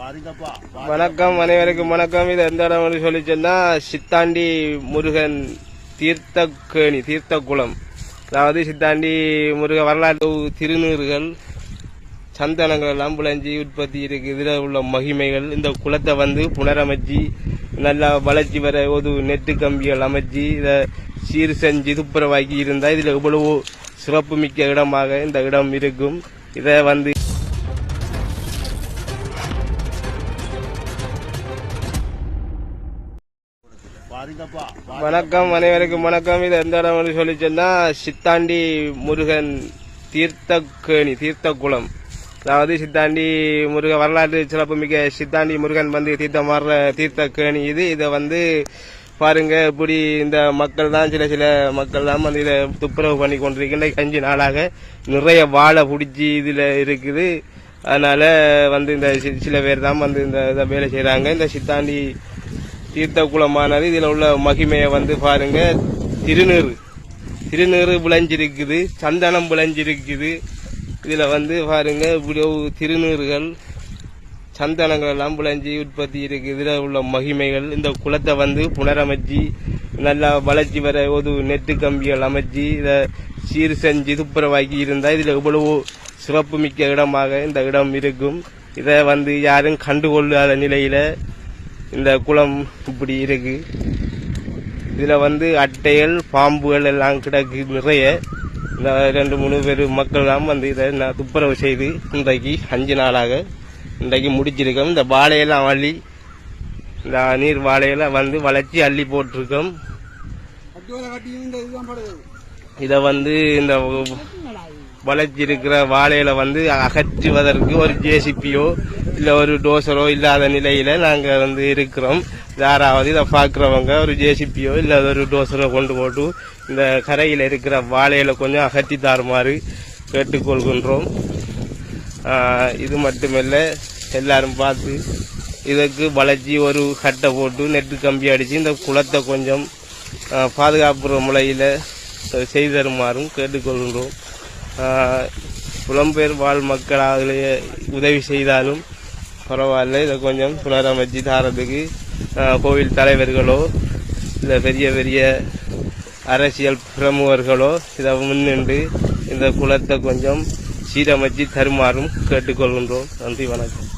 வணக்கம், அனைவருக்கும் வணக்கம். இது எந்த இடம் சொல்லி சொன்னா சித்தாண்டி முருகன் தீர்த்தக்கேணி தீர்த்தகுளம். அதாவது சித்தாண்டி முருக வரலாற்று திருநீறுகள் சந்தனங்கள் எல்லாம் புலஞ்சி உற்பத்தி இருக்கு. இதுல உள்ள மகிமைகள், இந்த குளத்தை புனரமைச்சி நல்லா வளர்ச்சி வர ஒரு நெட்டு கம்பிகள் அமைச்சு இதை சீர் செஞ்சு துப்புரவாக்கி இருந்தா இதுல இவ்வளவு சிறப்பு மிக்க இடமாக இந்த இடம் இருக்கும். இதை வணக்கம், அனைவருக்கும் வணக்கம். இது எந்த இடம் சொல்லி சொன்னா சித்தாண்டி முருகன் தீர்த்தக்கேணி தீர்த்தகுளம். அதாவது சித்தாண்டி முருக வரலாற்று சிறப்புமிக்க சித்தாண்டி முருகன் தீர்த்தமாடுற தீர்த்தக்கேணி இது. இதை பாருங்க, இப்படி இந்த மக்கள் தான் சில மக்கள் தான் இதை துப்புரவு பண்ணி கொண்டிருக்கின்ற 5 நாளாக நிறைய வாழை பிடிச்சி இதுல இருக்குது. அதனால இந்த சில பேர் தான் இந்த வேலை செய்யறாங்க. இந்த சித்தாண்டி தீர்த்தகுளமானது இதுல உள்ள மகிமையை பாருங்க. திருநீறு விளைஞ்சிருக்குது, சந்தனம் விளைஞ்சிருக்குது. இதுல பாருங்க இவ்வளவு திருநீறுகள் சந்தனங்கள் எல்லாம் விளைஞ்சி உற்பத்தி இருக்கு. இதுல உள்ள மகிமைகள், இந்த குளத்தை புனரமைச்சி நல்லா வளர்ச்சி வர ஒரு நெட்டு கம்பிகள் அமைச்சு இதை சீர் செஞ்சு துப்புரவாக்கி இருந்தா இதுல இவ்வளவு சிறப்பு மிக்க இடமாக இந்த இடம் இருக்கும். இதை யாரும் கண்டுகொள்ளாத நிலையில இந்த குளம் இப்படி இருக்கு. இதுல அட்டைகள், பாம்புகள் எல்லாம் கிடக்கு நிறைய. இந்த 2-3 பேர் மக்கள் தான் இதை துப்புரவு செய்து இன்றைக்கு 5 நாளாக இன்றைக்கு முடிச்சிருக்கோம். இந்த வாழையெல்லாம் அள்ளி, இந்த நீர் வாழையெல்லாம் வளைச்சி அள்ளி போட்டிருக்கோம். இதை இந்த வளைச்சி இருக்கிற வாழையில அகற்றுவதற்கு ஒரு ஜேசிபியோ இல்ல ஒரு டோசரோ இல்லாத நிலையில நாங்க இருக்கிறோம். யாராவது இதை பாக்குறவங்க ஒரு ஜேசிபியோ இல்ல ஒரு டோசரோ கொண்டு போட்டு இந்த கரையில இருக்கிற வாழையில கொஞ்சம் அகற்றி தாருமாறு கேட்டுக்கொள்கின்றோம். இது மட்டுமல்ல, எல்லாரும் பார்த்து இதுக்கு வளைச்சி ஒரு கட்டை போட்டு நெட்டு கம்பி அடிச்சு இந்த குளத்தை கொஞ்சம் பாதுகாப்பு முறையில செய்து தருமாறும் கேட்டுக்கொள்கின்றோம். புலம்பெயர் வாழ் மக்கள் அதிலேயே உதவி செய்தாலும் பரவாயில்ல. இதை கொஞ்சம் புனரமைச்சு தாரதுக்கு கோவில் தலைவர்களோ இல்லை பெரிய பெரிய அரசியல் பிரமுகர்களோ இதை முன்னின்று இந்த குளத்தை கொஞ்சம் சீரமைச்சு தருமாறும் கேட்டுக்கொள்கின்றோம். நன்றி, வணக்கம்.